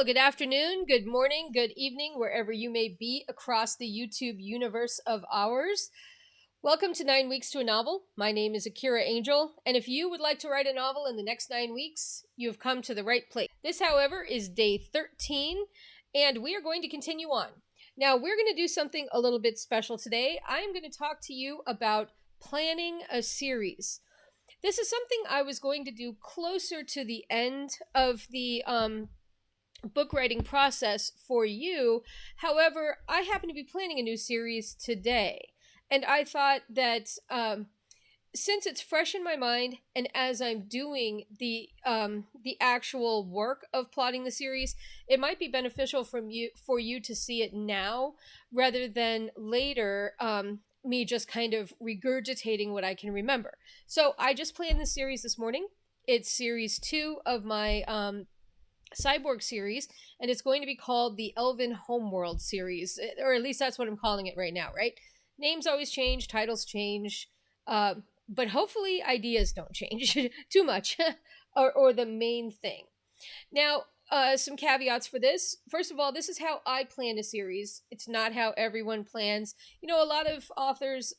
Well, good afternoon, good morning, good evening, wherever you may be across the YouTube universe of ours. Welcome to 9 Weeks to a Novel. My name is Akira Angel, and if you would like to write a novel in the next 9 weeks, you have come to the right place. This, however, is day 13, and we are going to continue on. Now, we're going to do something a little bit special today. I'm going to talk to you about planning a series. This is something I was going to do closer to the end of the book writing process for you. However, I happen to be planning a new series today. And I thought that since it's fresh in my mind, and as I'm doing the actual work of plotting the series, it might be beneficial for you to see it now rather than later. Me just kind of regurgitating what I can remember. So I just planned the series this morning. It's series 2 of my Cyborg series, and it's going to be called the Elven Homeworld series, or at least that's what I'm calling it right now, right? Names always change, titles change, but hopefully ideas don't change too much, or the main thing. Now, some caveats for this. First of all, this is how I plan a series. It's not how everyone plans. You know, a lot of authors,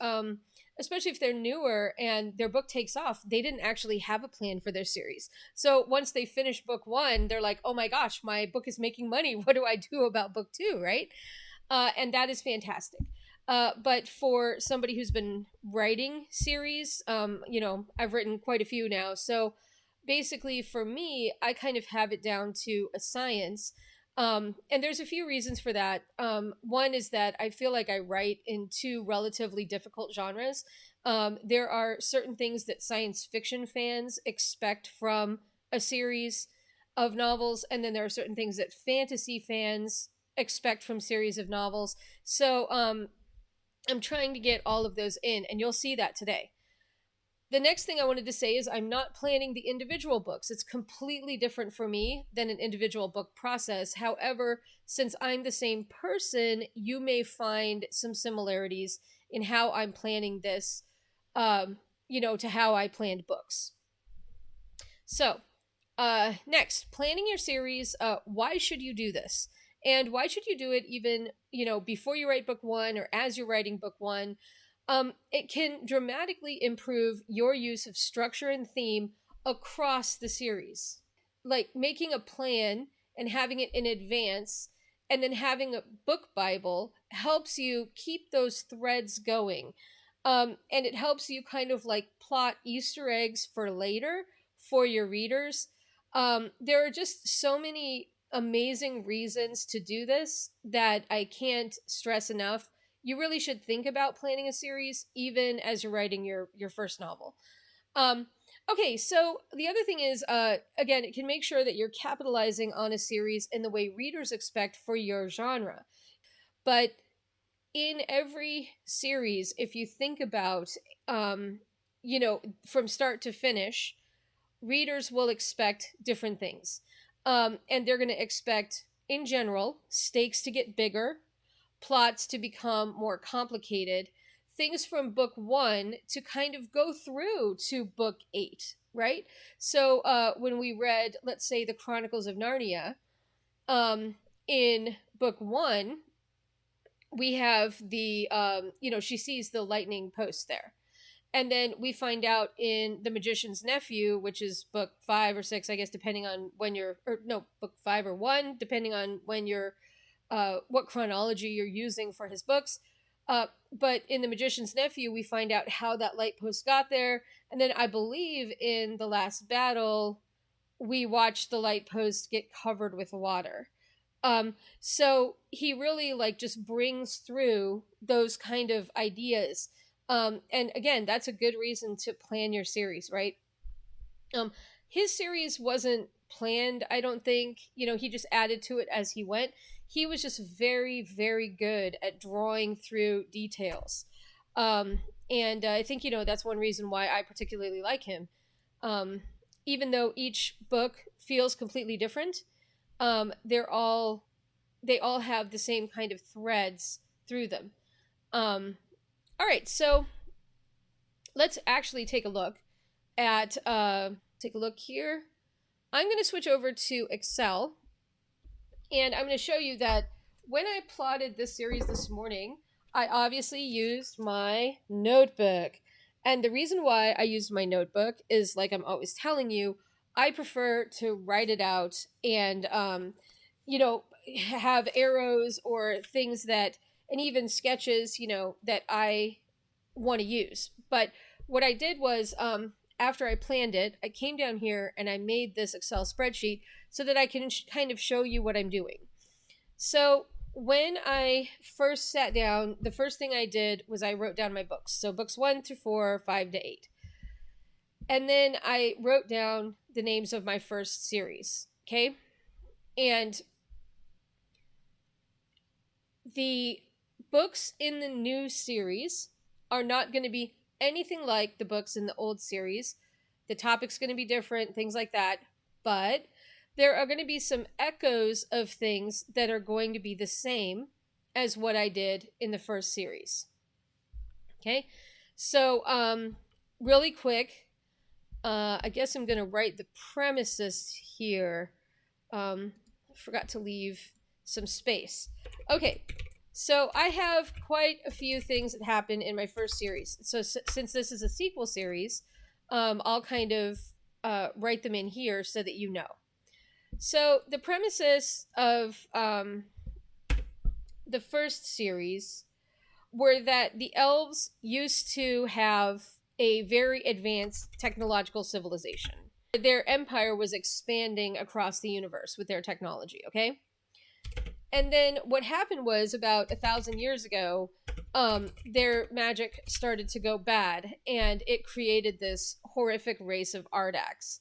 especially if they're newer and their book takes off, they didn't actually have a plan for their series. So once they finish book 1, they're like, oh my gosh, my book is making money. What do I do about book 2, right? And that is fantastic. But for somebody who's been writing series, I've written quite a few now. So basically, for me, I kind of have it down to a science. And there's a few reasons for that. One is that I feel like I write in two relatively difficult genres. There are certain things that science fiction fans expect from a series of novels, and then there are certain things that fantasy fans expect from series of novels. So I'm trying to get all of those in, and you'll see that today. The next thing I wanted to say is I'm not planning the individual books. It's completely different for me than an individual book process. However, since I'm the same person, you may find some similarities in how I'm planning this, to how I planned books. So, next, planning your series. Why should you do this? And why should you do it even, before you write book 1 or as you're writing book 1? It can dramatically improve your use of structure and theme across the series. Like making a plan and having it in advance and then having a book Bible helps you keep those threads going. And it helps you kind of like plot Easter eggs for later for your readers. There are just so many amazing reasons to do this that I can't stress enough. You really should think about planning a series even as you're writing your first novel. Okay, so the other thing is, again, it can make sure that you're capitalizing on a series in the way readers expect for your genre. But in every series, if you think about, from start to finish, readers will expect different things. And they're going to expect, in general, stakes to get bigger, plots to become more complicated, things from book 1 to kind of go through to book 8, right? So when we read, let's say, the Chronicles of Narnia, in book 1, we have the, she sees the lightning post there. And then we find out in The Magician's Nephew, which is book 5 or 6, I guess, depending on when you're, or no, book 5 or 1, depending on when you're, what chronology you're using for his books. But in The Magician's Nephew, we find out how that light post got there. And then I believe in The Last Battle, we watch the light post get covered with water. So he really like just brings through those kind of ideas. And again, that's a good reason to plan your series, right? His series wasn't planned, I don't think. He just added to it as he went. He was just very, very good at drawing through details. And I think, that's one reason why I particularly like him. Even though each book feels completely different, they all have the same kind of threads through them. All right, so let's actually take a look here. I'm going to switch over to Excel, And I'm going to show you that when I plotted this series this morning, I obviously used my notebook. And the reason why I used my notebook is, like I'm always telling you, I prefer to write it out and, you know, have arrows or things that, and even sketches, that I want to use. But what I did was, after I planned it, I came down here and I made this Excel spreadsheet so that I can kind of show you what I'm doing. So when I first sat down, the first thing I did was I wrote down my books. So books 1 to 4, 5 to 8. And then I wrote down the names of my first series. Okay. And the books in the new series are not going to be anything like the books in the old series. The topic's going to be different, things like that. But there are going to be some echoes of things that are going to be the same as what I did in the first series. Okay, so really quick, I guess I'm going to write the premises here. I forgot to leave some space. Okay, so I have quite a few things that happen in my first series. So since this is a sequel series, I'll kind of write them in here so that you know. So the premises of the first series were that the elves used to have a very advanced technological civilization. Their empire was expanding across the universe with their technology, okay? And then what happened was, about 1,000 years ago, their magic started to go bad, and it created this horrific race of Ardax,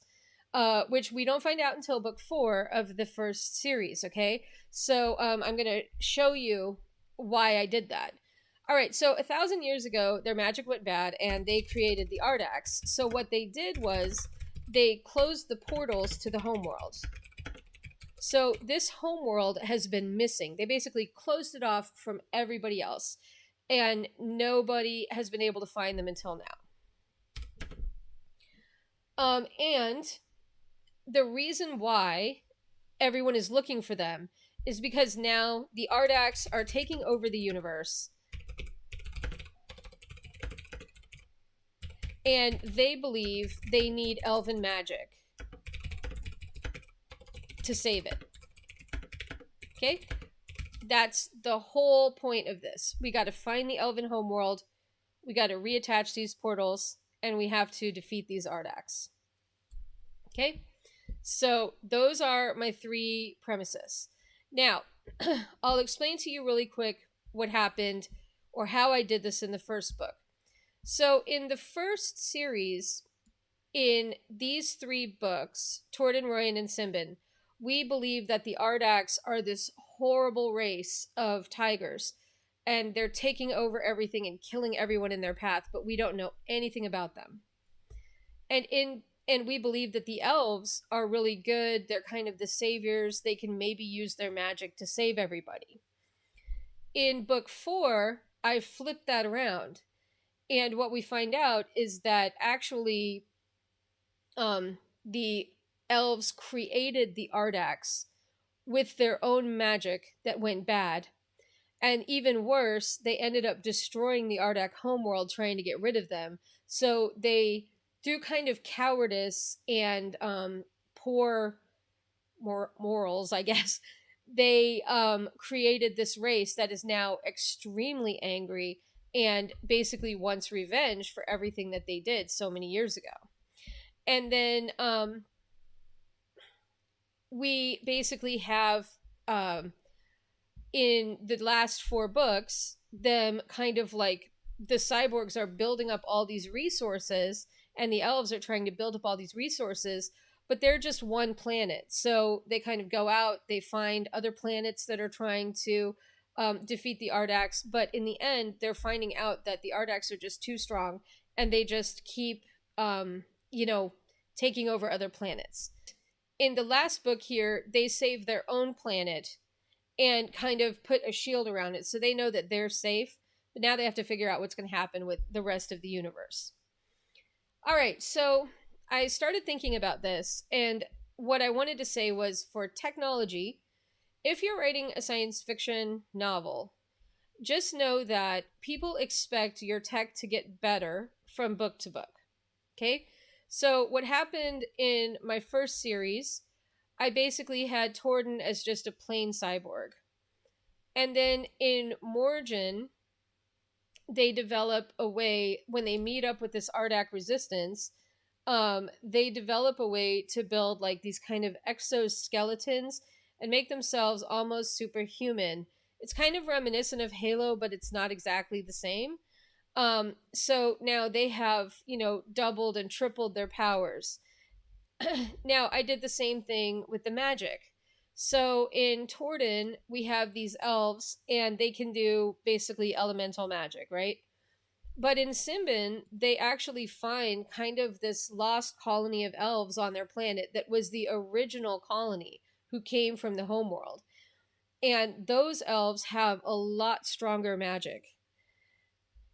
which we don't find out until book 4 of the first series, okay? So I'm going to show you why I did that. All right, so 1,000 years ago, their magic went bad, and they created the Ardax. So what they did was they closed the portals to the homeworld. So this homeworld has been missing. They basically closed it off from everybody else, and nobody has been able to find them until now. And the reason why everyone is looking for them is because now the Ardax are taking over the universe, and they believe they need elven magic to save it. Okay? That's the whole point of this. We got to find the elven homeworld, we got to reattach these portals, and we have to defeat these Ardax. Okay? So those are my 3 premises. Now, I'll explain to you really quick what happened or how I did this in the first book. So in the first series, in these 3 books, Torden, Royan, and Simbin, we believe that the Ardax are this horrible race of tigers, and they're taking over everything and killing everyone in their path, but we don't know anything about them. And we believe that the elves are really good. They're kind of the saviors. They can maybe use their magic to save everybody. In book 4, I flipped that around. And what we find out is that actually the elves created the Ardax with their own magic that went bad. And even worse, they ended up destroying the Ardak homeworld trying to get rid of them. So they, through kind of cowardice and poor morals, I guess, they created this race that is now extremely angry and basically wants revenge for everything that they did so many years ago. And then we basically have, in the last 4 books, them kind of like, the cyborgs are building up all these resources, and the elves are trying to build up all these resources, but they're just one planet. So they kind of go out, they find other planets that are trying to defeat the Ardax, but in the end, they're finding out that the Ardax are just too strong, and they just keep, taking over other planets. In the last book here, they save their own planet and kind of put a shield around it, so they know that they're safe, but now they have to figure out what's going to happen with the rest of the universe. All right, so I started thinking about this, and what I wanted to say was, for technology, if you're writing a science fiction novel, just know that people expect your tech to get better from book to book. Okay? So, what happened in my first series, I basically had Torden as just a plain cyborg. And then in Morgan, they develop a way, when they meet up with this Ardak resistance, they develop a way to build like these kind of exoskeletons and make themselves almost superhuman. It's kind of reminiscent of Halo, but it's not exactly the same. So now they have, doubled and tripled their powers. Now, I did the same thing with the magic. So in Torden, we have these elves, and they can do basically elemental magic, right? But in Simbin, they actually find kind of this lost colony of elves on their planet that was the original colony who came from the homeworld. And those elves have a lot stronger magic.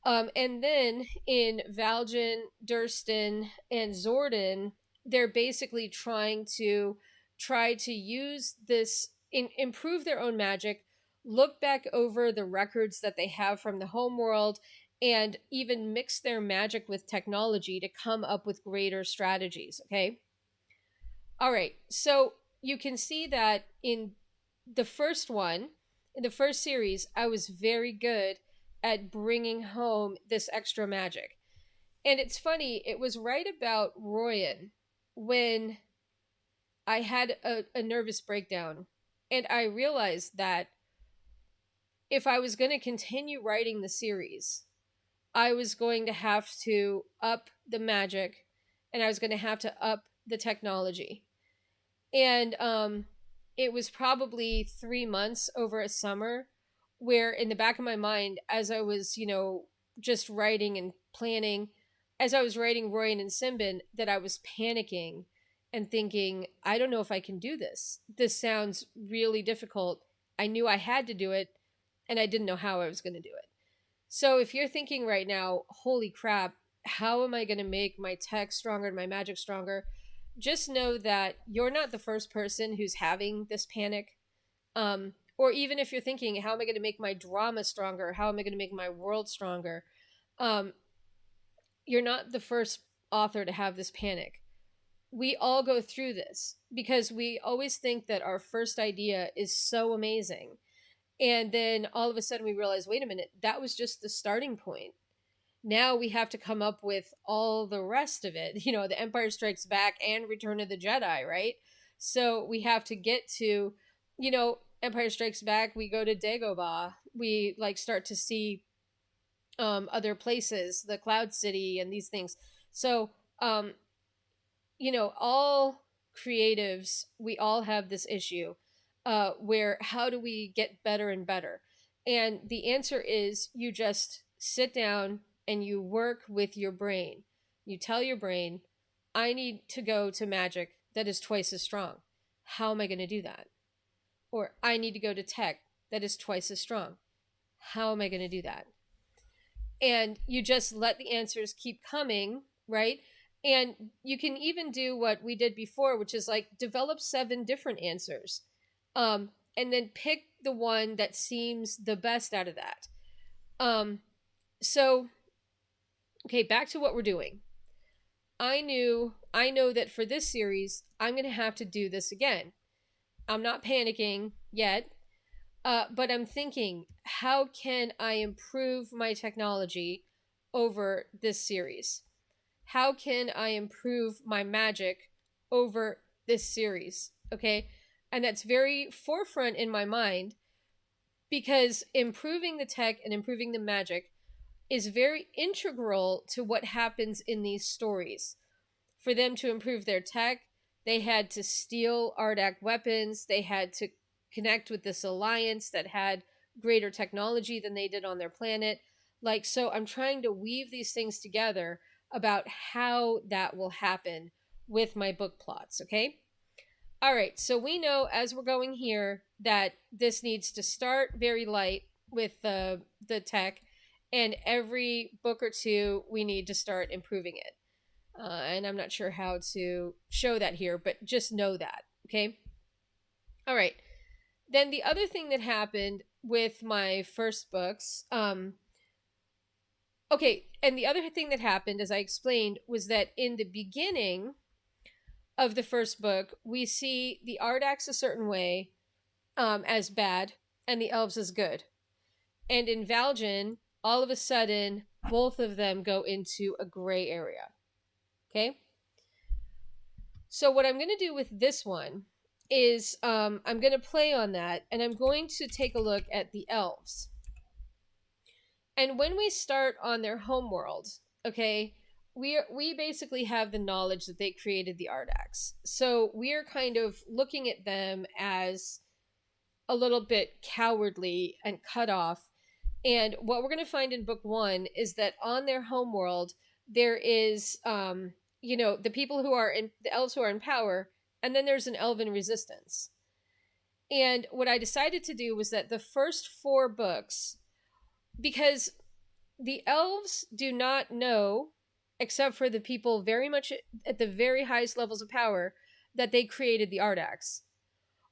And then in Valjan, Durston, and Zordon, they're basically try to use this, improve their own magic, look back over the records that they have from the homeworld, and even mix their magic with technology to come up with greater strategies. Okay. All right. So you can see that the first one, in the first series, I was very good at bringing home this extra magic. And it's funny, it was right about Royan when I had a nervous breakdown. And I realized that if I was going to continue writing the series, I was going to have to up the magic, and I was going to have to up the technology. And it was probably 3 months over a summer where, in the back of my mind, as I was, just writing and planning, as I was writing Royan and Simbin, that I was panicking and thinking, I don't know if I can do this. This sounds really difficult. I knew I had to do it, and I didn't know how I was going to do it. So if you're thinking right now, holy crap, how am I going to make my tech stronger and my magic stronger? Just know that you're not the first person who's having this panic. Or even if you're thinking, how am I going to make my drama stronger? How am I going to make my world stronger? Um, you're not the first author to have this panic. We all go through this because we always think that our first idea is so amazing. And then all of a sudden we realize, wait a minute, that was just the starting point. Now we have to come up with all the rest of it, the Empire Strikes Back and Return of the Jedi, right? So we have to get to, Empire Strikes Back, we go to Dagobah, we like start to see other places, the Cloud City and these things. So all creatives, we all have this issue where how do we get better and better? And the answer is you just sit down and you work with your brain. You tell your brain, I need to go to magic that is twice as strong. How am I going to do that? Or I need to go to tech that is twice as strong. How am I going to do that? And you just let the answers keep coming, right? And you can even do what we did before, which is like develop 7 different answers, and then pick the one that seems the best out of that. So, okay, back to what we're doing. I know that for this series, I'm going to have to do this again. I'm not panicking yet, but I'm thinking, how can I improve my technology over this series? How can I improve my magic over this series? Okay. And that's very forefront in my mind because improving the tech and improving the magic is very integral to what happens in these stories. For them to improve their tech, they had to steal Ardak weapons, they had to connect with this alliance that had greater technology than they did on their planet. Like, so I'm trying to weave these things together about how that will happen with my book plots, okay? All right, so we know as we're going here that this needs to start very light with the tech, and every book or two we need to start improving it. And I'm not sure how to show that here, but just know that, okay? All right. Then the other thing that happened with my first books, okay, and the other thing that happened, as I explained, was that in the beginning of the first book, we see the Ardax a certain way, as bad, and the elves as good. And in Valjean, all of a sudden, both of them go into a gray area. Okay? So, what I'm going to do with this one is I'm going to play on that, and I'm going to take a look at the elves. And when we start on their homeworld, okay, we basically have the knowledge that they created the Ardax. So we're kind of looking at them as a little bit cowardly and cut off. And what we're going to find in book one is that on their homeworld, there is, the people who are in the elves who are in power, and then there's an elven resistance. And what I decided to do was that the first 4 books, because the elves do not know, except for the people very much at the very highest levels of power, that they created the Ardax.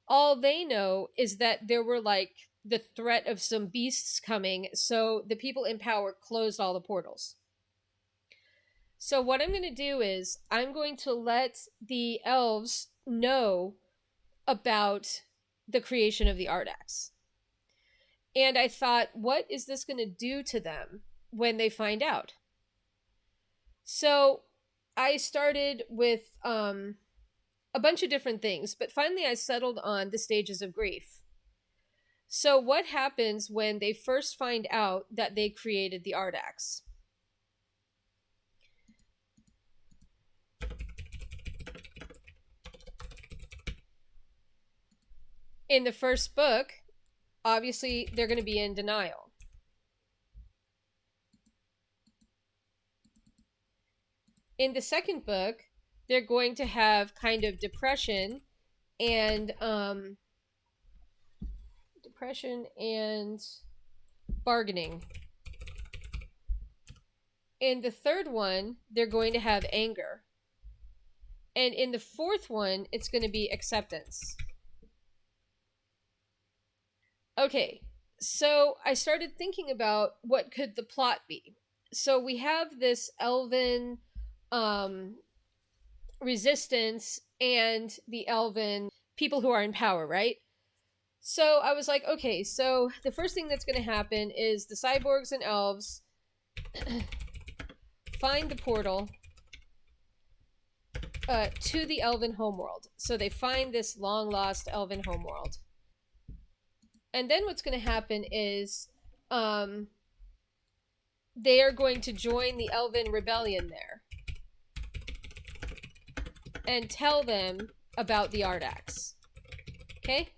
All they know is that there were like the threat of some beasts coming, so the people in power closed all the portals. So what I'm going to do is I'm going to let the elves know about the creation of the Ardax. And I thought, what is this going to do to them when they find out? So I started with a bunch of different things, but finally I settled on the stages of grief. So what happens when they first find out that they created the Ardax? In the first book, obviously they're going to be in denial. In the second book, they're going to have kind of depression and bargaining. In the third one, they're going to have anger. And in the fourth one, it's going to be acceptance. Okay, so I started thinking about what could the plot be. So we have this elven resistance and the elven people who are in power, right? So I was like, okay, so the first thing that's going to happen is the cyborgs and elves find the portal to the elven homeworld. So they find this long-lost elven homeworld. And then what's going to happen is they are going to join the elven rebellion there and tell them about the Ardax. Okay?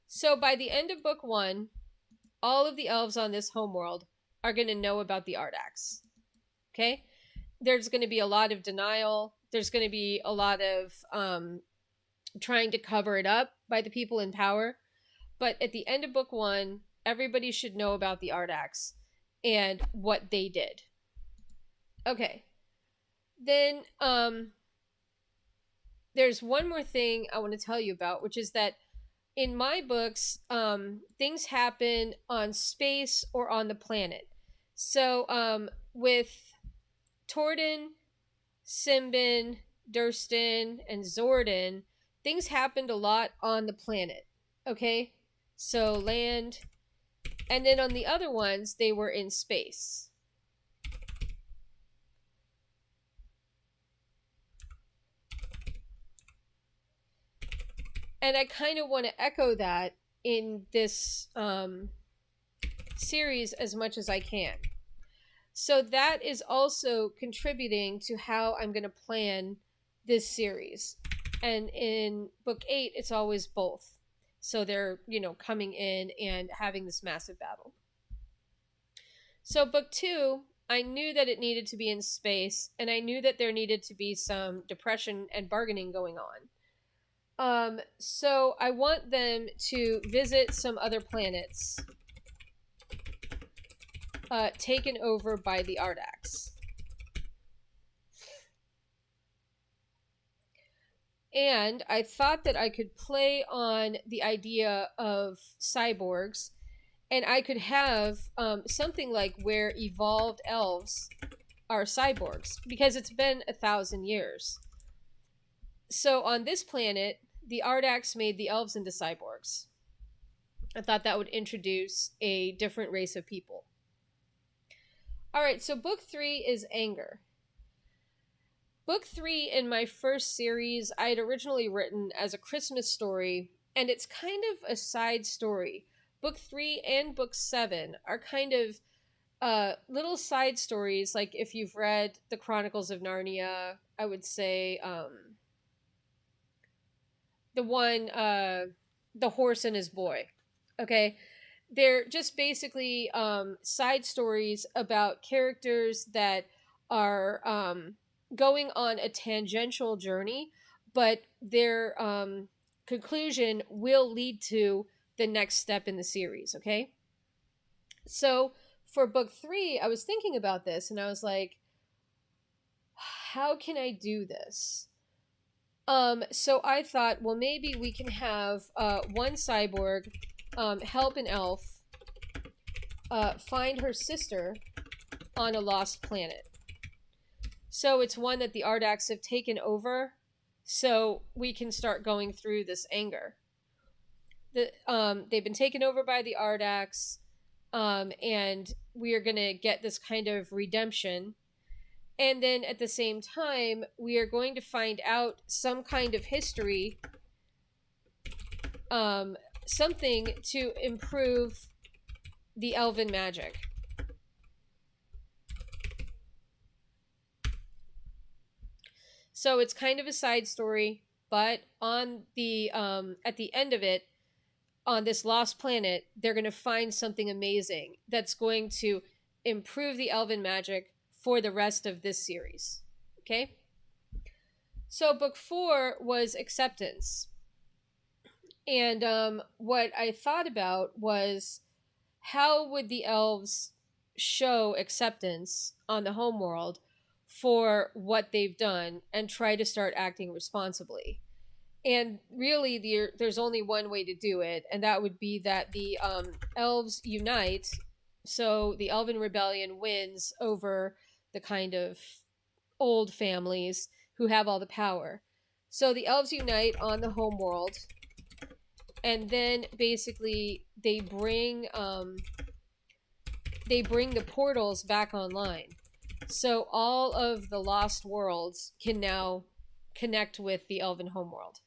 So by the end of book one, all of the elves on this homeworld are going to know about the Ardax. Okay? There's going to be a lot of denial. There's going to be a lot of trying to cover it up by the people in power. But at the end of book one, everybody should know about the Ardax and what they did. Okay. Then there's one more thing I want to tell you about, which is that in my books, things happen on space or on the planet. So with Torden, Simbin, Durston, and Zordon, things happened a lot on the planet. Okay? So land. And then on the other ones, they were in space. And I kind of want to echo that in this series as much as I can. So that is also contributing to how I'm going to plan this series. And in book 8, it's always both. So they're, coming in and having this massive battle. So book 2, I knew that it needed to be in space, and I knew that there needed to be some depression and bargaining going on. So I want them to visit some other planets taken over by the Ardax. And I thought that I could play on the idea of cyborgs, and I could have something like where evolved elves are cyborgs, because it's been 1,000 years. So on this planet, the Ardax made the elves into cyborgs. I thought that would introduce a different race of people. All right, so book 3 is Anger. Book 3 in my first series, I had originally written as a Christmas story, and it's kind of a side story. Book 3 and book 7 are kind of little side stories. Like if you've read the Chronicles of Narnia, I would say the one, The Horse and His Boy. Okay, they're just basically side stories about characters that are going on a tangential journey, but their conclusion will lead to the next step in the series. Okay, so for book 3, I was thinking about this and I was like, how can I do this? So I thought, well, maybe we can have one cyborg help an elf find her sister on a lost planet. So it's one that the Ardax have taken over, so we can start going through this anger. They've been taken over by the Ardax, and we are going to get this kind of redemption. And then at the same time, we are going to find out some kind of history, something to improve the elven magic. So it's kind of a side story, but on the at the end of it, on this lost planet, they're going to find something amazing that's going to improve the elven magic for the rest of this series. Okay? So book 4 was Acceptance. And what I thought about was, how would the elves show acceptance on the homeworld for what they've done and try to start acting responsibly? And really, there's only one way to do it, and that would be that the elves unite. So the Elven Rebellion wins over the kind of old families who have all the power. So the elves unite on the homeworld, and then basically they bring the portals back online. So all of the lost worlds can now connect with the Elven homeworld.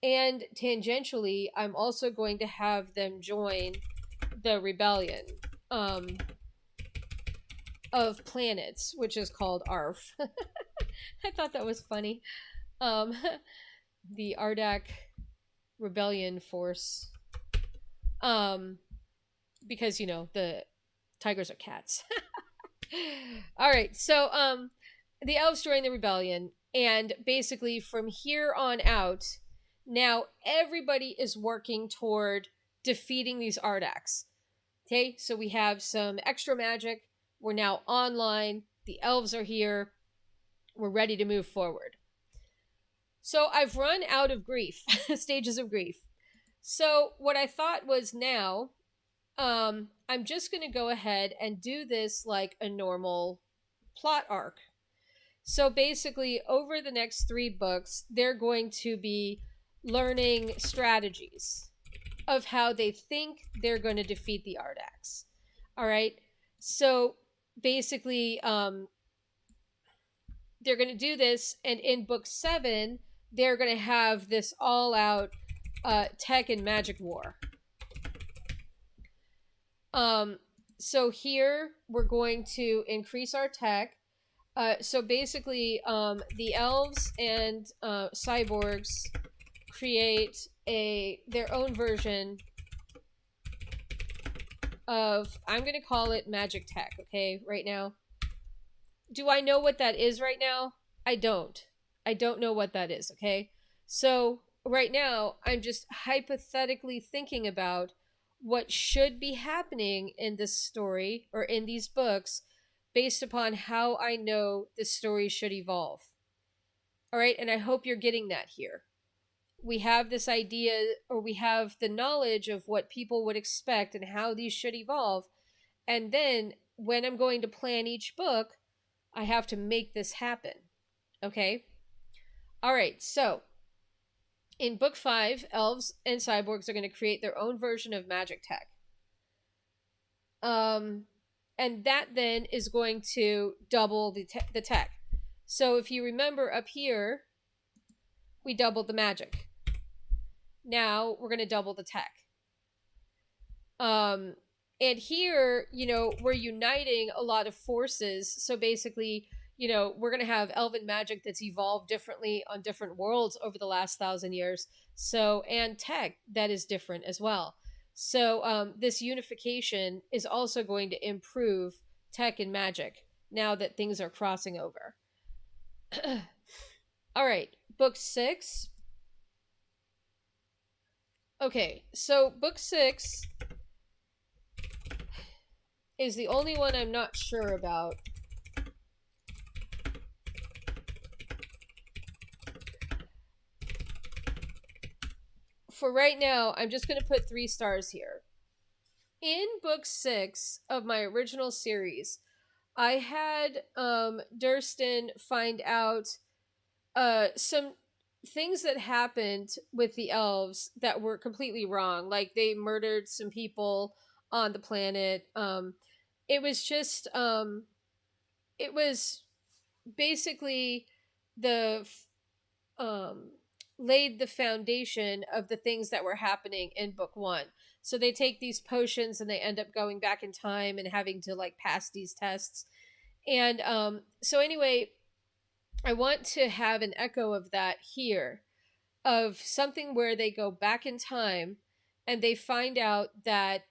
And tangentially, I'm also going to have them join the rebellion of planets, which is called ARF. I thought that was funny. The Ardak Rebellion Force. Because, you know, the tigers are cats. All right, so the elves join the rebellion, and basically from here on out, now everybody is working toward defeating these Ardax. Okay, so we have some extra magic. We're now online. The elves are here. We're ready to move forward. So I've run out of grief, stages of grief. So what I thought was, now I'm just going to go ahead and do this like a normal plot arc. So basically, over the next 3 books, they're going to be learning strategies of how they think they're going to defeat the Ardax. All right. So basically, they're going to do this, and in book 7, they're going to have this all-out tech and magic war. So here we're going to increase our tech. So basically, the elves and cyborgs create their own version of, I'm going to call it magic tech, okay, right now. Do I know what that is right now? I don't. I don't know what that is, okay? So right now, I'm just hypothetically thinking about what should be happening in this story or in these books based upon how I know the story should evolve. All right, and I hope you're getting that here. We have this idea, or we have the knowledge of what people would expect and how these should evolve. And then when I'm going to plan each book, I have to make this happen. Okay? All right, so in book 5, elves and cyborgs are going to create their own version of magic tech. And that then is going to double the tech. So if you remember up here, we doubled the magic. Now we're going to double the tech. And here, we're uniting a lot of forces. So basically, we're going to have elven magic that's evolved differently on different worlds over the last 1,000 years. So, and tech that is different as well. So, this unification is also going to improve tech and magic now that things are crossing over. All right, book 6. Okay, so book 6 is the only one I'm not sure about. For right now, I'm just going to put 3 stars here. In book 6 of my original series, I had Durston find out some things that happened with the elves that were completely wrong. Like they murdered some people on the planet. It was just it was basically the laid the foundation of the things that were happening in book 1. So they take these potions and they end up going back in time and having to like pass these tests. And so anyway, I want to have an echo of that here, of something where they go back in time and they find out that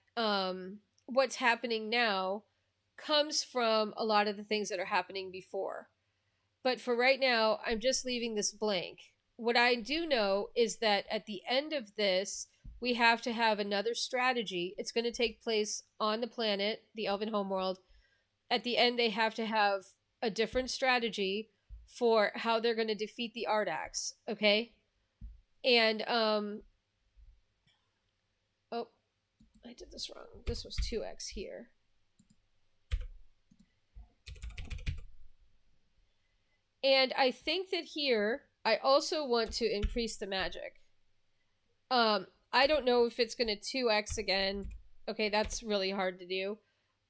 what's happening now comes from a lot of the things that are happening before. But for right now, I'm just leaving this blank. What I do know is that at the end of this, we have to have another strategy. It's going to take place on the planet, the Elven homeworld. At the end, they have to have a different strategy for how they're going to defeat the Ardax, okay? And, oh, I did this wrong. This was 2x here. And I think that here, I also want to increase the magic. I don't know if it's going to 2x again. Okay, that's really hard to do.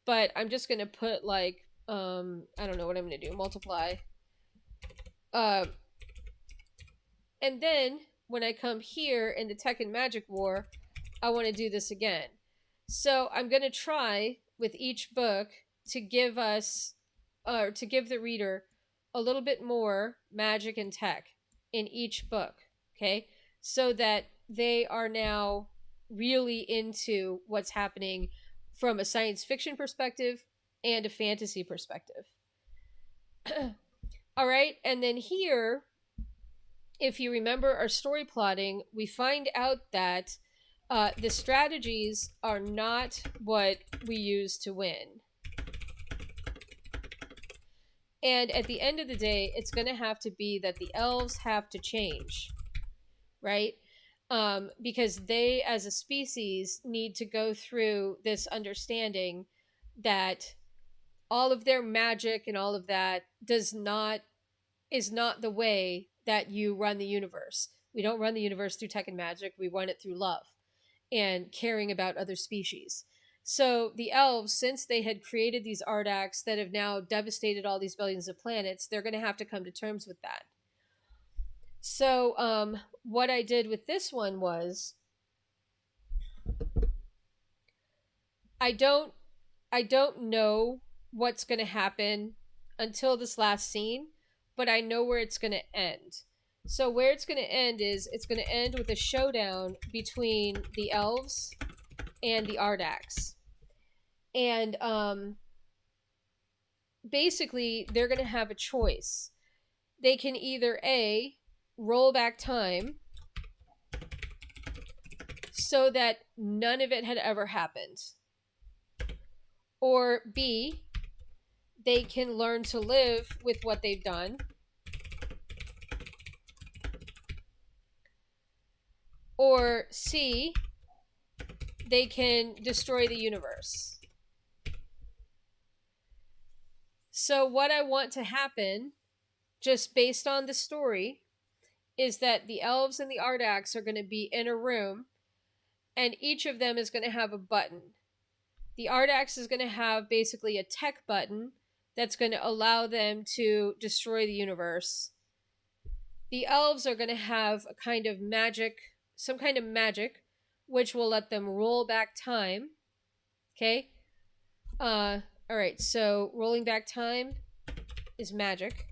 But I'm just going to put, like, I don't know what I'm going to do. Multiply. And then, when I come here in the Tech and Magic War, I want to do this again. So I'm going to try, with each book, to give us, or to give the reader a little bit more magic and tech in each book, okay? So that they are now really into what's happening from a science fiction perspective and a fantasy perspective. All right, and then here, if you remember our story plotting, we find out that the strategies are not what we use to win. And at the end of the day, it's going to have to be that the elves have to change, right? Because they, as a species, need to go through this understanding that all of their magic and all of that is not the way that you run the universe. We don't run the universe through tech and magic. We run it through love and caring about other species. So the elves, since they had created these Ardax that have now devastated all these billions of planets, they're going to have to come to terms with that. So what I did with this one was I don't know what's going to happen until this last scene, but I know where it's going to end. So where it's going to end is it's going to end with a showdown between the elves and the Ardax. And basically, they're going to have a choice. They can either A, roll back time so that none of it had ever happened, or B, they can learn to live with what they've done, Or C, they can destroy the universe. So, what I want to happen, just based on the story, is that the elves and the Ardax are going to be in a room, and each of them is going to have a button. The Ardax is going to have basically a tech button that's going to allow them to destroy the universe. The elves are going to have a kind of magic, some kind of magic, which will let them roll back time. Okay? All right, so rolling back time is magic.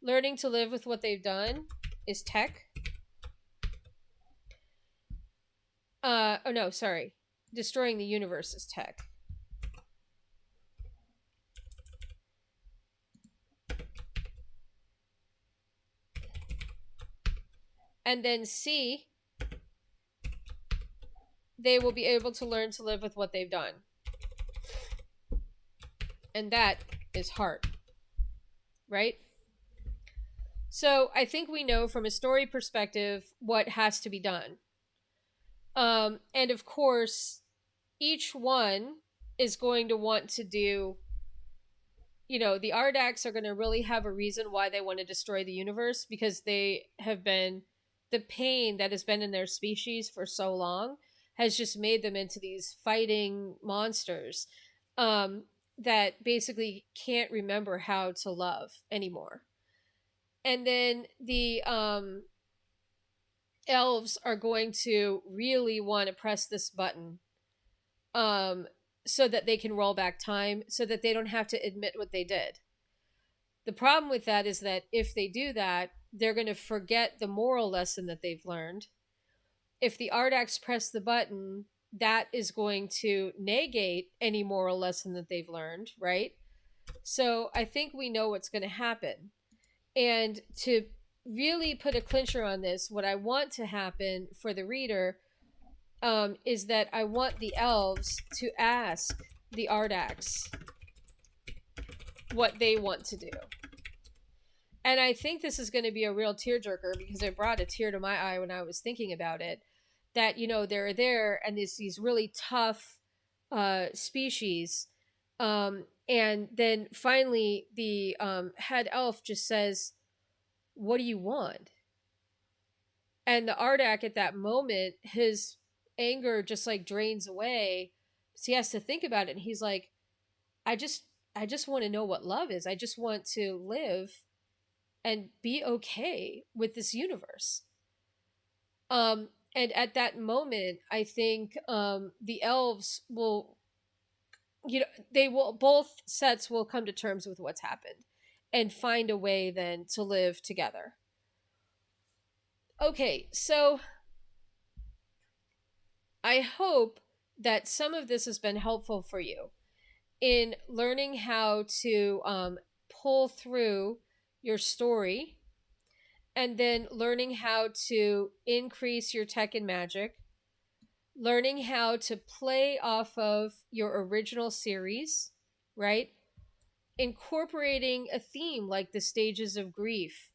Learning to live with what they've done is tech. Oh no, sorry. Destroying the universe is tech. And then C, they will be able to learn to live with what they've done. And that is heart. Right? So I think we know from a story perspective what has to be done. And of course, each one is going to want to do, the Ardax are going to really have a reason why they want to destroy the universe, because they have been, the pain that has been in their species for so long has just made them into these fighting monsters that basically can't remember how to love anymore. And then the elves are going to really want to press this button so that they can roll back time, so that they don't have to admit what they did. The problem with that is that if they do that, they're going to forget the moral lesson that they've learned. If the Ardax press the button, that is going to negate any moral lesson that they've learned, right? So I think we know what's going to happen. And to really put a clincher on this, what I want to happen for the reader is that I want the elves to ask the Ardax what they want to do. And I think this is going to be a real tearjerker, because it brought a tear to my eye when I was thinking about it. That, they're there, and there's these really tough species. And then finally, the head elf just says, "What do you want?" And the Ardak at that moment, his anger just like drains away. So he has to think about it, and he's like, I just want to know what love is. I just want to live and be okay with this universe. And at that moment, I think the elves will, they will, both sets will come to terms with what's happened and find a way then to live together. Okay, so I hope that some of this has been helpful for you in learning how to pull through your story, and then learning how to increase your tech and magic, learning how to play off of your original series, right? Incorporating a theme like the stages of grief,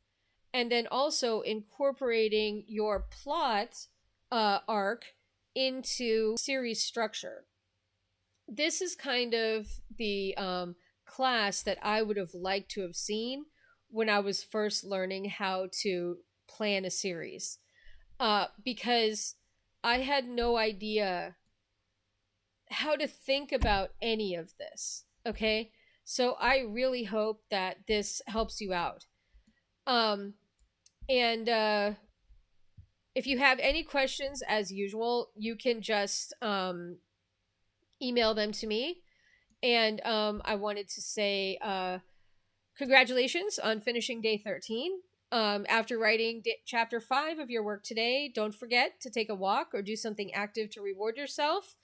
and then also incorporating your plot arc into series structure. This is kind of the class that I would have liked to have seen when I was first learning how to plan a series, because I had no idea how to think about any of this. Okay, so I really hope that this helps you out. And if you have any questions, as usual, you can just email them to me. And I wanted to say congratulations on finishing day 13. After writing chapter 5 of your work today, don't forget to take a walk or do something active to reward yourself.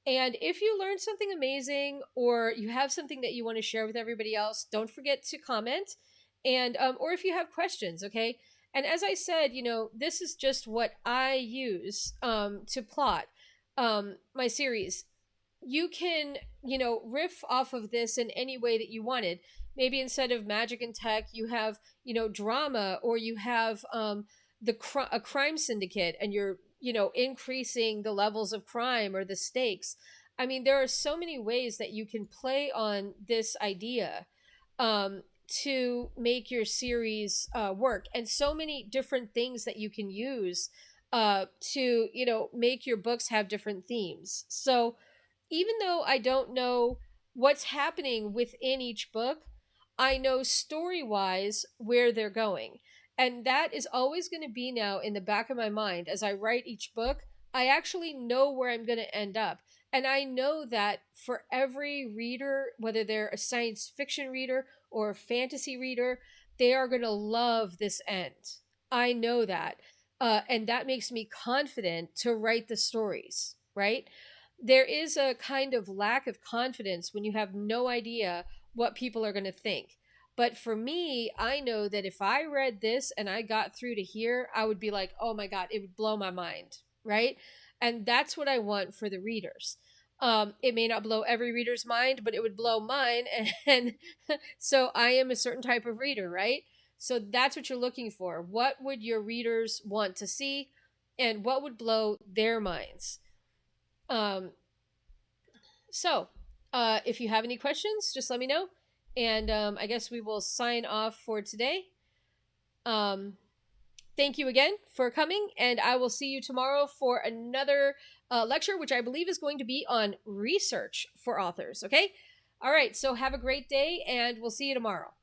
And if you learned something amazing, or you have something that you want to share with everybody else, don't forget to comment. And or if you have questions, okay? And as I said, this is just what I use to plot my series. You can, riff off of this in any way that you wanted. Maybe instead of magic and tech, you have, drama, or you have a crime syndicate, and you're, increasing the levels of crime or the stakes. I mean, there are so many ways that you can play on this idea, to make your series work, and so many different things that you can use to, make your books have different themes. So even though I don't know what's happening within each book, I know story wise where they're going. And that is always going to be now in the back of my mind as I write each book. I actually know where I'm going to end up. And I know that for every reader, whether they're a science fiction reader or a fantasy reader, they are going to love this end. I know that. And that makes me confident to write the stories, right? There is a kind of lack of confidence when you have no idea what people are going to think. But for me, I know that if I read this and I got through to here, I would be like, oh my God, it would blow my mind, right? And that's what I want for the readers. It may not blow every reader's mind, but it would blow mine. And so I am a certain type of reader, right? So that's what you're looking for. What would your readers want to see, and what would blow their minds? Um, so, if you have any questions, just let me know. And I guess we will sign off for today. Um, Thank you again for coming, and I will see you tomorrow for another lecture, which I believe is going to be on research for authors. Okay? All right, so have a great day, and we'll see you tomorrow.